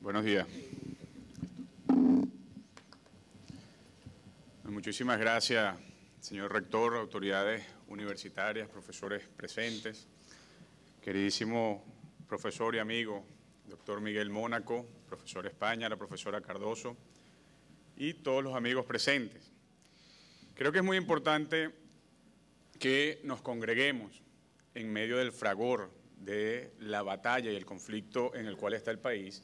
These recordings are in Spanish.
Buenos días. Muchísimas gracias, señor rector, autoridades universitarias, profesores presentes, queridísimo profesor y amigo, doctor Miguel Mónaco, profesor España, la profesora Cardoso y todos los amigos presentes. Creo que es muy importante que nos congreguemos en medio del fragor de la batalla y el conflicto en el cual está el país,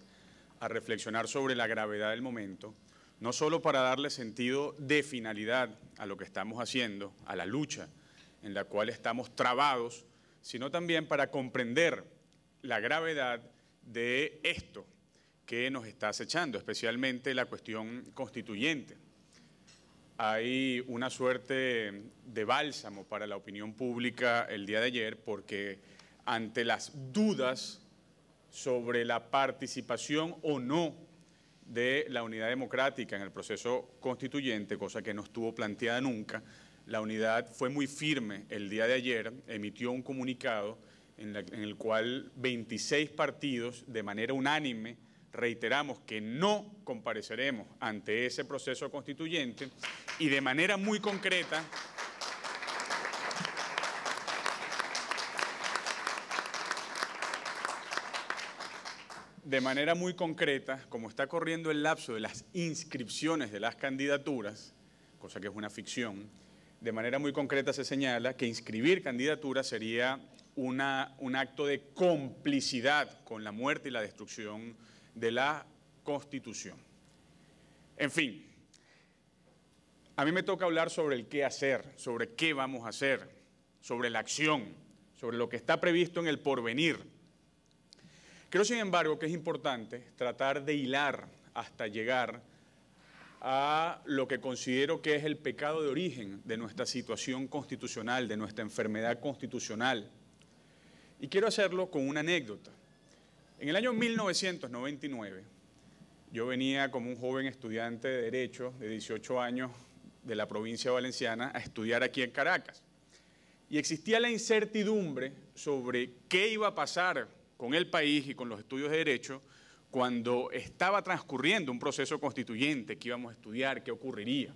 a reflexionar sobre la gravedad del momento, no solo para darle sentido de finalidad a lo que estamos haciendo, a la lucha en la cual estamos trabados, sino también para comprender la gravedad de esto que nos está acechando, especialmente la cuestión constituyente. Hay una suerte de bálsamo para la opinión pública el día de ayer porque ante las dudas sobre la participación o no de la unidad democrática en el proceso constituyente, cosa que no estuvo planteada nunca, la unidad fue muy firme el día de ayer, emitió un comunicado en el cual 26 partidos de manera unánime reiteramos que no compareceremos ante ese proceso constituyente y de manera muy concreta como está corriendo el lapso de las inscripciones de las candidaturas, cosa que es una ficción, de manera muy concreta se señala que inscribir candidaturas sería un acto de complicidad con la muerte y la destrucción de la Constitución. En fin, a mí me toca hablar sobre el qué hacer, sobre qué vamos a hacer, sobre la acción, sobre lo que está previsto en el porvenir. Creo, sin embargo, que es importante tratar de hilar hasta llegar a lo que considero que es el pecado de origen de nuestra situación constitucional, de nuestra enfermedad constitucional. Y quiero hacerlo con una anécdota. En el año 1999, yo venía como un joven estudiante de Derecho de 18 años de la provincia valenciana a estudiar aquí en Caracas. Y existía la incertidumbre sobre qué iba a pasar con el país y con los estudios de Derecho cuando estaba transcurriendo un proceso constituyente, qué íbamos a estudiar, qué ocurriría.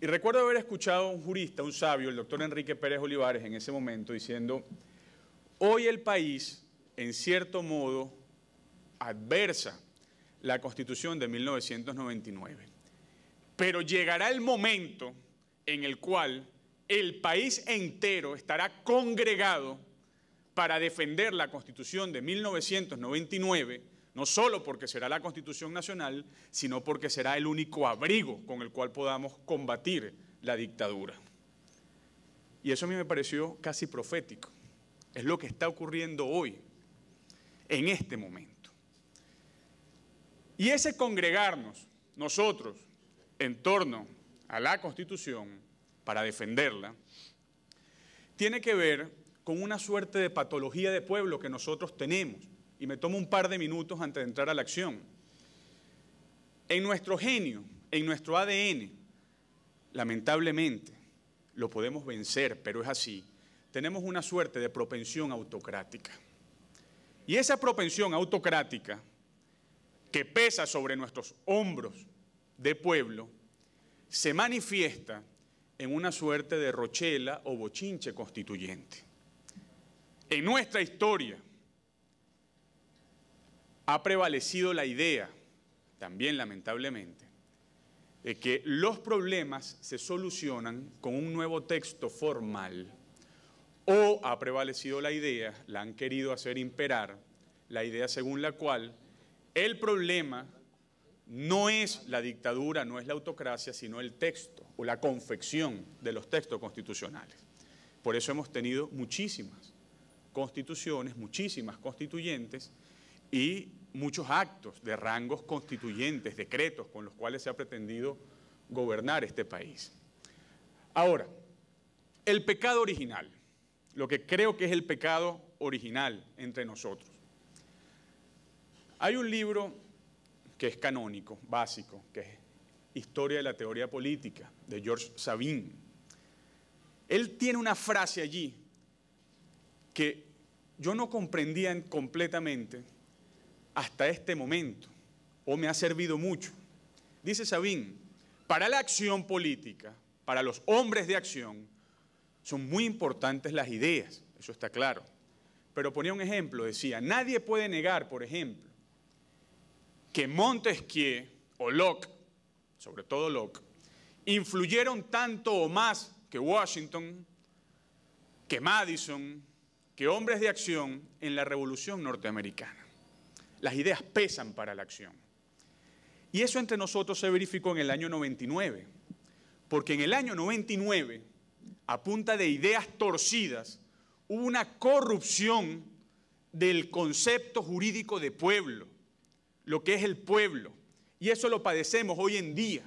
Y recuerdo haber escuchado a un jurista, un sabio, el doctor Enrique Pérez Olivares, en ese momento diciendo: hoy el país, en cierto modo, adversa la Constitución de 1999, pero llegará el momento en el cual el país entero estará congregado para defender la Constitución de 1999, no solo porque será la Constitución nacional, sino porque será el único abrigo con el cual podamos combatir la dictadura. Y eso a mí me pareció casi profético. Es lo que está ocurriendo hoy, en este momento. Y ese congregarnos, nosotros, en torno a la Constitución, para defenderla, tiene que ver con una suerte de patología de pueblo que nosotros tenemos. Y me tomo un par de minutos antes de entrar a la acción. En nuestro genio, en nuestro ADN, lamentablemente, lo podemos vencer, pero es así, tenemos una suerte de propensión autocrática. Y esa propensión autocrática, que pesa sobre nuestros hombros de pueblo, se manifiesta en una suerte de rochela o bochinche constituyente. En nuestra historia ha prevalecido la idea, también lamentablemente, de que los problemas se solucionan con un nuevo texto formal, o ha prevalecido la idea, la han querido hacer imperar, la idea según la cual el problema no es la dictadura, no es la autocracia, sino el texto o la confección de los textos constitucionales. Por eso hemos tenido muchísimas constituciones, muchísimas constituyentes y muchos actos de rangos constituyentes, decretos con los cuales se ha pretendido gobernar este país. Ahora, el pecado original, lo que creo que es el pecado original entre nosotros. Hay un libro que es canónico, básico, que es Historia de la Teoría Política, de George Sabin. Él tiene una frase allí que yo no comprendía completamente, hasta este momento, o me ha servido mucho. Dice Sabin, para la acción política, para los hombres de acción, son muy importantes las ideas, eso está claro. Pero ponía un ejemplo, decía, nadie puede negar, por ejemplo, que Montesquieu o Locke, sobre todo Locke, influyeron tanto o más que Washington, que Madison, que hombres de acción en la Revolución Norteamericana. Las ideas pesan para la acción. Y eso entre nosotros se verificó en el año 99, porque en el año 99, a punta de ideas torcidas, hubo una corrupción del concepto jurídico de pueblo, lo que es el pueblo, y eso lo padecemos hoy en día.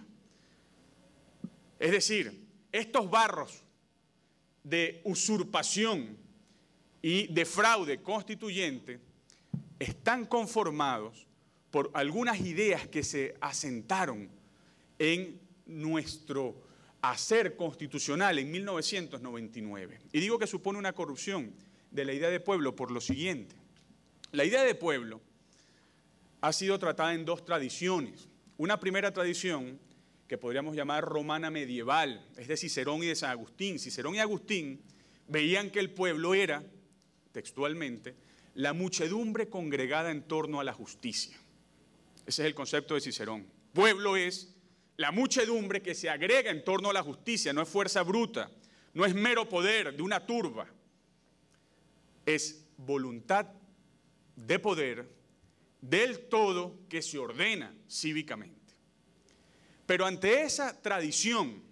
Es decir, estos barros de usurpación y de fraude constituyente están conformados por algunas ideas que se asentaron en nuestro hacer constitucional en 1999. Y digo que supone una corrupción de la idea de pueblo por lo siguiente. La idea de pueblo ha sido tratada en dos tradiciones. Una primera tradición que podríamos llamar romana medieval, es de Cicerón y de San Agustín. Cicerón y Agustín veían que el pueblo era, textualmente, la muchedumbre congregada en torno a la justicia. Ese es el concepto de Cicerón. Pueblo es la muchedumbre que se agrega en torno a la justicia, no es fuerza bruta, no es mero poder de una turba, es voluntad de poder del todo que se ordena cívicamente. Pero ante esa tradición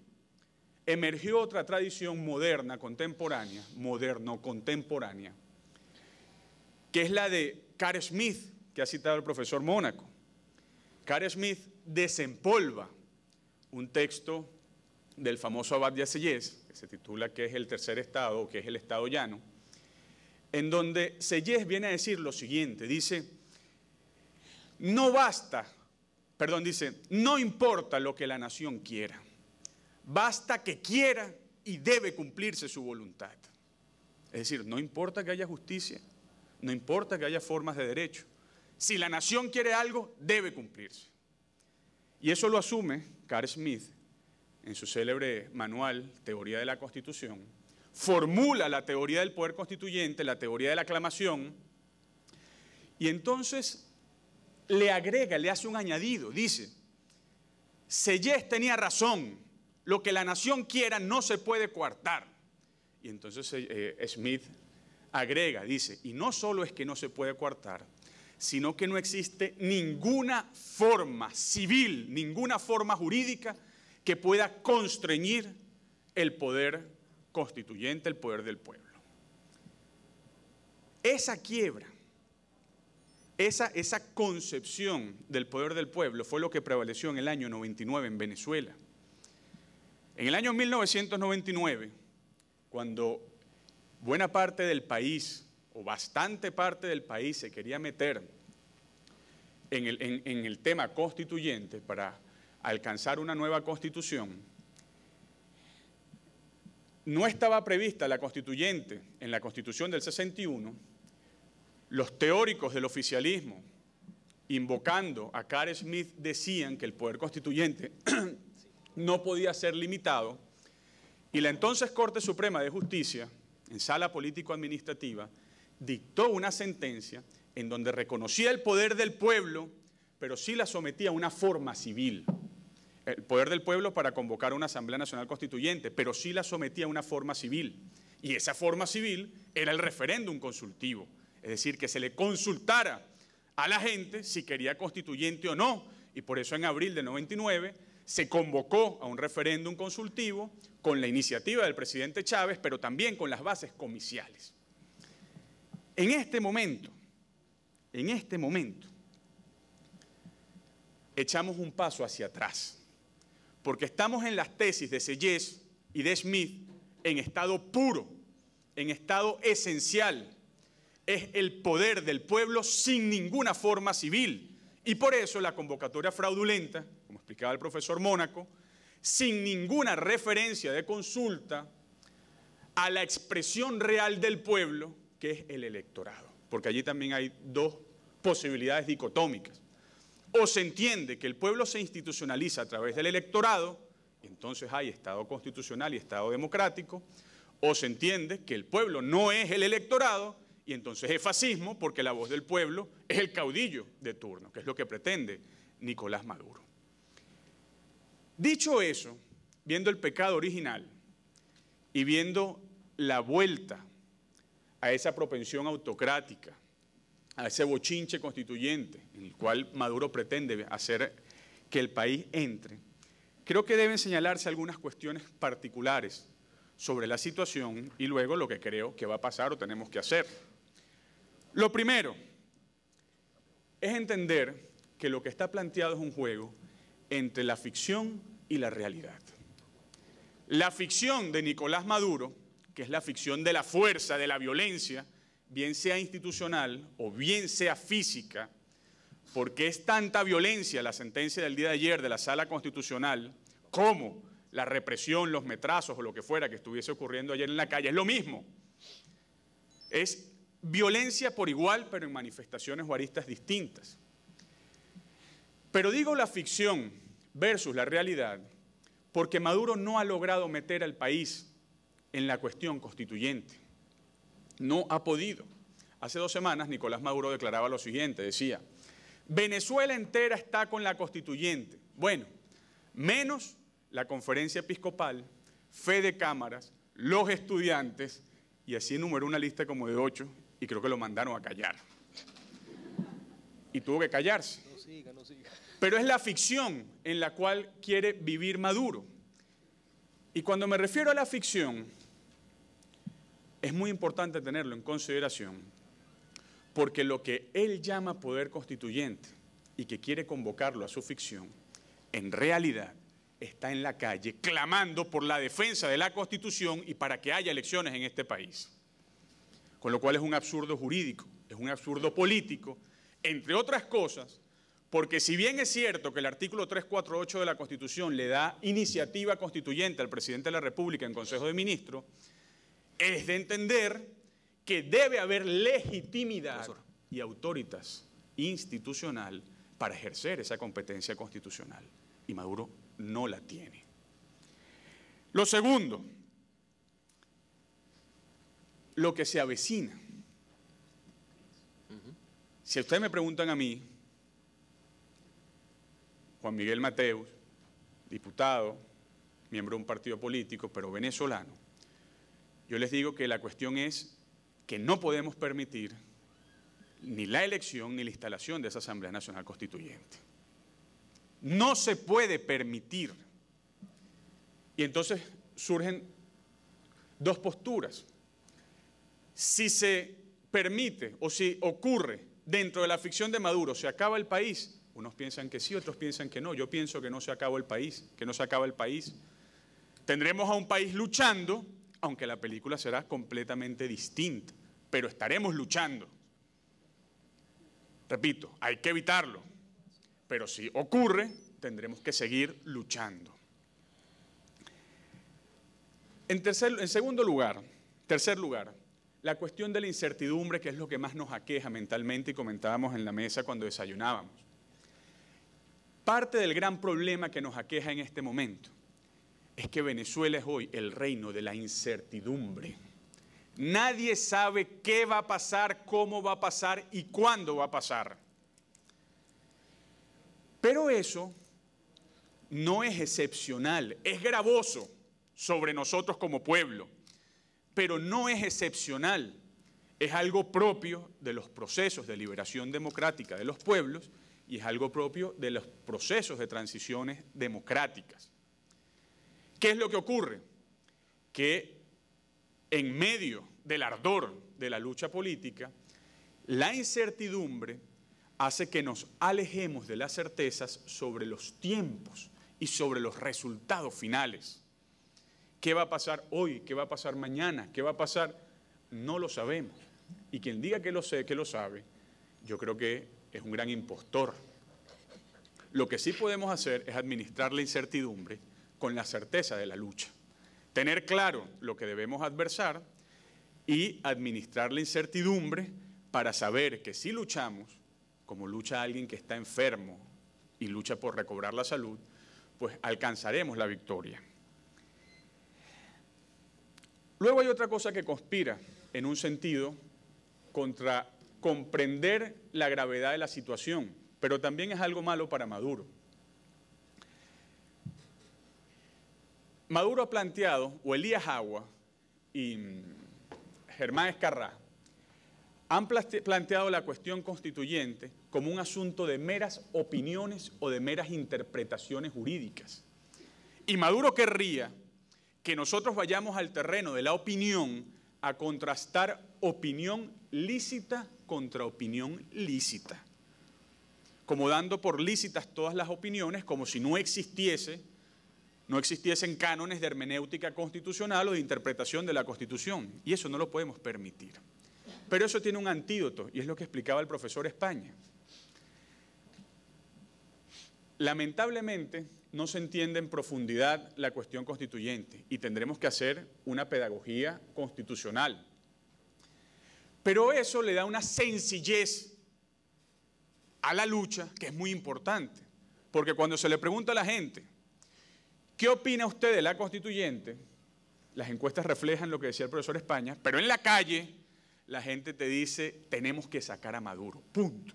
emergió otra tradición moderna, contemporánea, moderno-contemporánea, que es la de Carl Smith, que ha citado el profesor Mónaco. Carl Smith desempolva un texto del famoso Abad de Assayes, que se titula ¿Qué es el tercer estado? O ¿Qué es el estado llano? En donde Sayes viene a decir lo siguiente, dice, no importa lo que la nación quiera, basta que quiera y debe cumplirse su voluntad. Es decir, no importa que haya justicia, no importa que haya formas de derecho, si la nación quiere algo, debe cumplirse. Y eso lo asume Carl Smith en su célebre manual, Teoría de la Constitución, formula la teoría del poder constituyente, la teoría de la aclamación, y entonces le agrega, le hace un añadido, dice, Sayes tenía razón, lo que la nación quiera no se puede coartar. Y entonces Smith agrega, dice, y no solo es que no se puede coartar, sino que no existe ninguna forma civil, ninguna forma jurídica que pueda constreñir el poder constituyente, el poder del pueblo. Esa quiebra, esa concepción del poder del pueblo fue lo que prevaleció en el año 99 en Venezuela. En el año 1999, cuando buena parte del país, o bastante parte del país, se quería meter en el tema constituyente para alcanzar una nueva constitución, no estaba prevista la constituyente en la Constitución del 61, los teóricos del oficialismo, invocando a Carl Smith, decían que el poder constituyente no podía ser limitado, y la entonces Corte Suprema de Justicia, en sala político-administrativa, dictó una sentencia en donde reconocía el poder del pueblo, pero sí la sometía a una forma civil. El poder del pueblo para convocar una Asamblea Nacional Constituyente, pero sí la sometía a una forma civil. Y esa forma civil era el referéndum consultivo, es decir, que se le consultara a la gente si quería constituyente o no. Y por eso en abril de 99 se convocó a un referéndum consultivo con la iniciativa del presidente Chávez, pero también con las bases comiciales. En este momento, echamos un paso hacia atrás, porque estamos en las tesis de Sayes y de Smith en estado puro, en estado esencial. Es el poder del pueblo sin ninguna forma civil. Y por eso la convocatoria fraudulenta, como explicaba el profesor Mónaco, sin ninguna referencia de consulta a la expresión real del pueblo, que es el electorado. Porque allí también hay dos posibilidades dicotómicas. O se entiende que el pueblo se institucionaliza a través del electorado, y entonces hay Estado constitucional y Estado democrático, o se entiende que el pueblo no es el electorado, y entonces es fascismo porque la voz del pueblo es el caudillo de turno, que es lo que pretende Nicolás Maduro. Dicho eso, viendo el pecado original y viendo la vuelta a esa propensión autocrática, a ese bochinche constituyente en el cual Maduro pretende hacer que el país entre, creo que deben señalarse algunas cuestiones particulares sobre la situación y luego lo que creo que va a pasar o tenemos que hacer. Lo primero es entender que lo que está planteado es un juego entre la ficción y la realidad. La ficción de Nicolás Maduro, que es la ficción de la fuerza, de la violencia, bien sea institucional o bien sea física, porque es tanta violencia la sentencia del día de ayer de la Sala Constitucional como la represión, los metrazos o lo que fuera que estuviese ocurriendo ayer en la calle, es lo mismo. Es violencia por igual, pero en manifestaciones o aristas distintas. Pero digo la ficción versus la realidad porque Maduro no ha logrado meter al país en la cuestión constituyente. No ha podido. Hace 2 semanas Nicolás Maduro declaraba lo siguiente, decía, Venezuela entera está con la constituyente. Bueno, menos la conferencia episcopal, fe de cámaras, los estudiantes, y así enumeró una lista como de 8, y creo que lo mandaron a callar. Y tuvo que callarse. No siga, no siga. Pero es la ficción en la cual quiere vivir Maduro. Y cuando me refiero a la ficción, es muy importante tenerlo en consideración, porque lo que él llama poder constituyente y que quiere convocarlo a su ficción, en realidad está en la calle clamando por la defensa de la Constitución y para que haya elecciones en este país. Con lo cual es un absurdo jurídico, es un absurdo político, entre otras cosas, porque si bien es cierto que el artículo 348 de la Constitución le da iniciativa constituyente al presidente de la República en Consejo de Ministros, es de entender que debe haber legitimidad y autoritas institucional para ejercer esa competencia constitucional. Y Maduro no la tiene. Lo segundo, lo que se avecina. Si ustedes me preguntan a mí, Juan Miguel Mateus, diputado, miembro de un partido político, pero venezolano, yo les digo que la cuestión es que no podemos permitir ni la elección ni la instalación de esa Asamblea Nacional Constituyente. No se puede permitir. Y entonces surgen 2 posturas. Si se permite o si ocurre dentro de la ficción de Maduro, ¿se acaba el país? Unos piensan que sí, otros piensan que no. Yo pienso que no se acaba el país, que no se acaba el país. Tendremos a un país luchando, aunque la película será completamente distinta, pero estaremos luchando. Repito, hay que evitarlo, pero si ocurre, tendremos que seguir luchando. Tercer lugar, la cuestión de la incertidumbre, que es lo que más nos aqueja mentalmente y comentábamos en la mesa cuando desayunábamos. Parte del gran problema que nos aqueja en este momento es que Venezuela es hoy el reino de la incertidumbre. Nadie sabe qué va a pasar, cómo va a pasar y cuándo va a pasar. Pero eso no es excepcional, es gravoso sobre nosotros como pueblo, pero no es excepcional, es algo propio de los procesos de liberación democrática de los pueblos y es algo propio de los procesos de transiciones democráticas. ¿Qué es lo que ocurre? Que en medio del ardor de la lucha política, la incertidumbre hace que nos alejemos de las certezas sobre los tiempos y sobre los resultados finales. ¿Qué va a pasar hoy? ¿Qué va a pasar mañana? ¿Qué va a pasar? No lo sabemos. Y quien diga que lo sé, que lo sabe, yo creo que es un gran impostor. Lo que sí podemos hacer es administrar la incertidumbre con la certeza de la lucha. Tener claro lo que debemos adversar y administrar la incertidumbre para saber que si luchamos, como lucha alguien que está enfermo y lucha por recobrar la salud, pues alcanzaremos la victoria. Luego hay otra cosa que conspira en un sentido contra comprender la gravedad de la situación, pero también es algo malo para Maduro. Maduro ha planteado, o Elías Agua y Germán Escarrá, han planteado la cuestión constituyente como un asunto de meras opiniones o de meras interpretaciones jurídicas. Y Maduro querría que nosotros vayamos al terreno de la opinión a contrastar opinión lícita contra opinión lícita, como dando por lícitas todas las opiniones, como si no existiesen cánones de hermenéutica constitucional o de interpretación de la Constitución, y eso no lo podemos permitir. Pero eso tiene un antídoto, y es lo que explicaba el profesor España. Lamentablemente, no se entiende en profundidad la cuestión constituyente y tendremos que hacer una pedagogía constitucional. Pero eso le da una sencillez a la lucha que es muy importante, porque cuando se le pregunta a la gente, ¿qué opina usted de la constituyente? Las encuestas reflejan lo que decía el profesor España, pero en la calle la gente te dice, tenemos que sacar a Maduro, punto.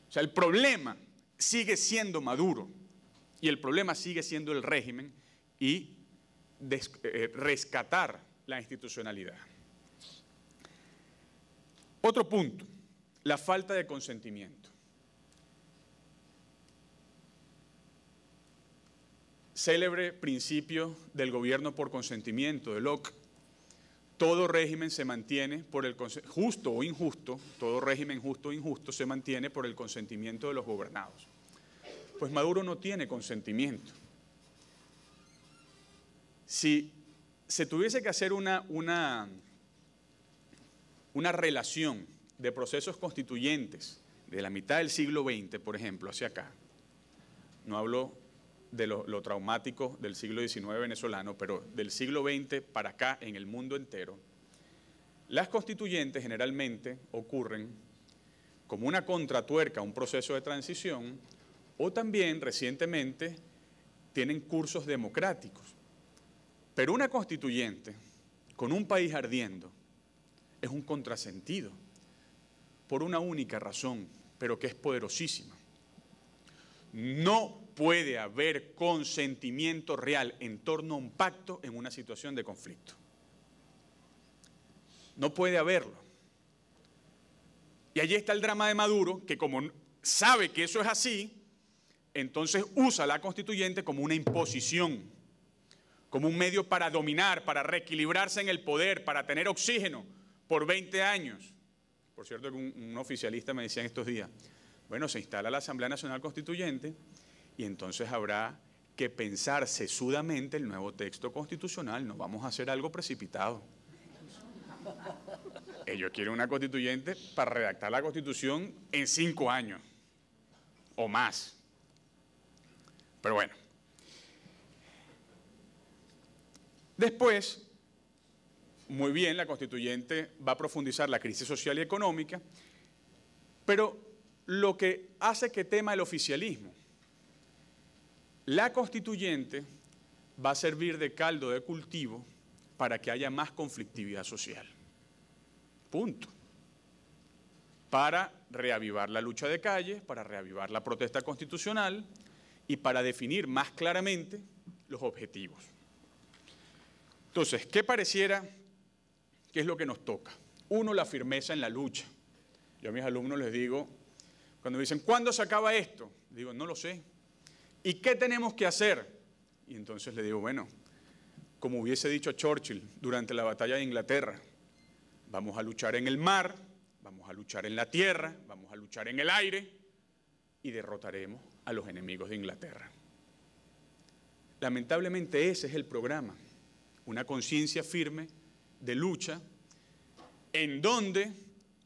O sea, el problema sigue siendo Maduro y el problema sigue siendo el régimen y rescatar la institucionalidad. Otro punto, la falta de consentimiento. Célebre principio del gobierno por consentimiento de Locke. Todo régimen se mantiene por el justo o injusto, todo régimen justo o injusto se mantiene por el consentimiento de los gobernados. Pues Maduro no tiene consentimiento. Si se tuviese que hacer una relación de procesos constituyentes de la mitad del siglo XX, por ejemplo, hacia acá, no hablo de lo traumático del siglo XIX venezolano, pero del siglo XX para acá en el mundo entero, las constituyentes generalmente ocurren como una contratuerca, un proceso de transición, o también recientemente tienen cursos democráticos. Pero una constituyente con un país ardiendo es un contrasentido por una única razón, pero que es poderosísima. No puede haber consentimiento real en torno a un pacto en una situación de conflicto. No puede haberlo. Y allí está el drama de Maduro, que como sabe que eso es así, entonces usa la constituyente como una imposición, como un medio para dominar, para reequilibrarse en el poder, para tener oxígeno por 20 años. Por cierto, que un oficialista me decía en estos días, bueno, se instala la Asamblea Nacional Constituyente y entonces habrá que pensar sesudamente el nuevo texto constitucional, no vamos a hacer algo precipitado. Ellos quieren una constituyente para redactar la Constitución en 5 años o más. Pero bueno. Después, muy bien, la constituyente va a profundizar la crisis social y económica, pero lo que hace que tema el oficialismo, la constituyente va a servir de caldo de cultivo para que haya más conflictividad social. Punto. Para reavivar la lucha de calle, para reavivar la protesta constitucional y para definir más claramente los objetivos. Entonces, ¿qué pareciera que es lo que nos toca? Uno, la firmeza en la lucha. Yo a mis alumnos les digo, cuando me dicen, ¿cuándo se acaba esto? Digo, no lo sé. ¿Y qué tenemos que hacer? Y entonces le digo, bueno, como hubiese dicho Churchill durante la batalla de Inglaterra, vamos a luchar en el mar, vamos a luchar en la tierra, vamos a luchar en el aire y derrotaremos a los enemigos de Inglaterra. Lamentablemente ese es el programa, una conciencia firme de lucha en donde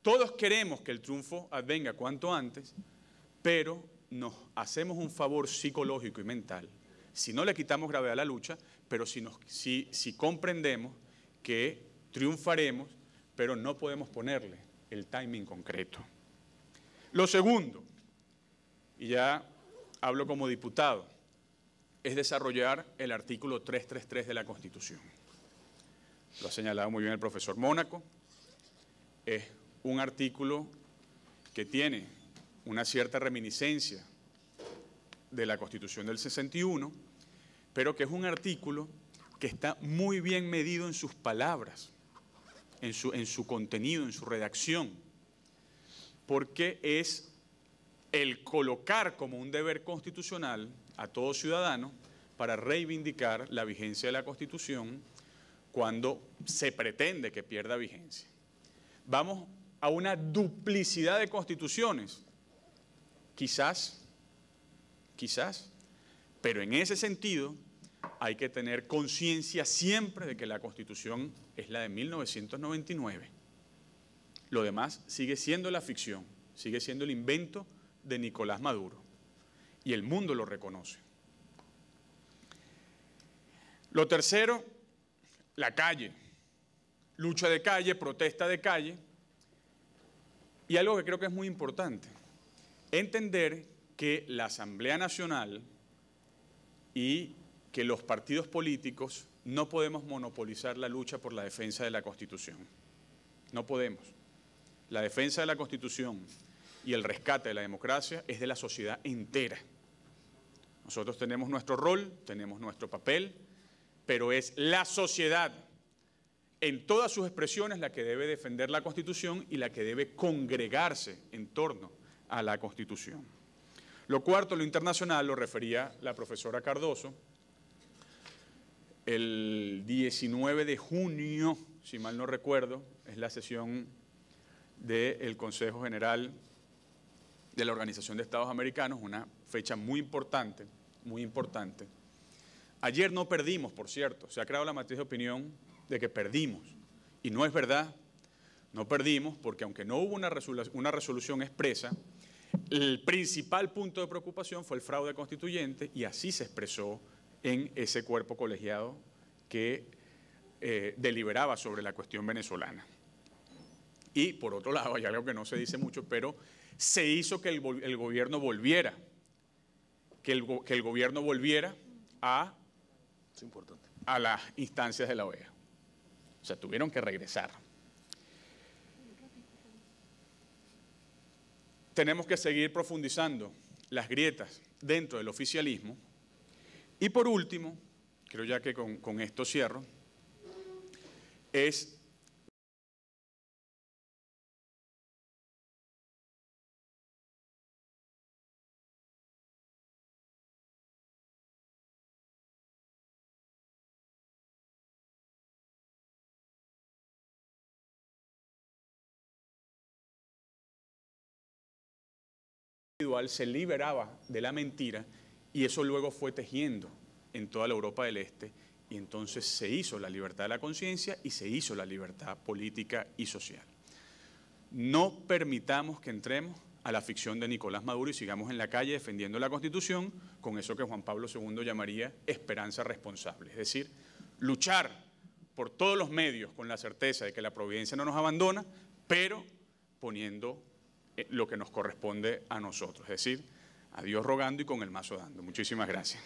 todos queremos que el triunfo advenga cuanto antes, pero nos hacemos un favor psicológico y mental si no le quitamos gravedad a la lucha, pero si comprendemos que triunfaremos, pero no podemos ponerle el timing concreto. Lo segundo, y ya hablo como diputado, es desarrollar el artículo 333 de la Constitución. Lo ha señalado muy bien el profesor Mónaco. Es un artículo que tiene una cierta reminiscencia de la Constitución del 61, pero que es un artículo que está muy bien medido en sus palabras, en su contenido, en su redacción, porque es el colocar como un deber constitucional a todo ciudadano para reivindicar la vigencia de la Constitución cuando se pretende que pierda vigencia. Vamos a una duplicidad de constituciones, quizás, pero en ese sentido hay que tener conciencia siempre de que la Constitución es la de 1999. Lo demás sigue siendo la ficción, sigue siendo el invento de Nicolás Maduro, y el mundo lo reconoce. Lo tercero, la calle, lucha de calle, protesta de calle, y algo que creo que es muy importante, entender que la Asamblea Nacional y que los partidos políticos no podemos monopolizar la lucha por la defensa de la Constitución. No podemos. La defensa de la Constitución y el rescate de la democracia es de la sociedad entera. Nosotros tenemos nuestro rol, tenemos nuestro papel, pero es la sociedad en todas sus expresiones la que debe defender la Constitución y la que debe congregarse en torno a la Constitución. Lo cuarto, lo internacional, lo refería la profesora Cardoso. El 19 de junio, si mal no recuerdo, es la sesión del Consejo General de la Organización de Estados Americanos, una fecha muy importante, muy importante. Ayer no perdimos, por cierto, se ha creado la matriz de opinión de que perdimos, y no es verdad, no perdimos porque aunque no hubo una resolución expresa, el principal punto de preocupación fue el fraude constituyente y así se expresó en ese cuerpo colegiado que deliberaba sobre la cuestión venezolana. Y por otro lado, hay algo que no se dice mucho, pero se hizo que el gobierno volviera, que el gobierno volviera a las instancias de la OEA. O sea, tuvieron que regresar. Tenemos que seguir profundizando las grietas dentro del oficialismo. Y por último, creo ya que con esto cierro, es individual se liberaba de la mentira y eso luego fue tejiendo en toda la Europa del Este y entonces se hizo la libertad de la conciencia y se hizo la libertad política y social. No permitamos que entremos a la ficción de Nicolás Maduro y sigamos en la calle defendiendo la Constitución con eso que Juan Pablo II llamaría esperanza responsable, es decir, luchar por todos los medios con la certeza de que la providencia no nos abandona, pero poniendo lo que nos corresponde a nosotros, es decir, a Dios rogando y con el mazo dando. Muchísimas gracias.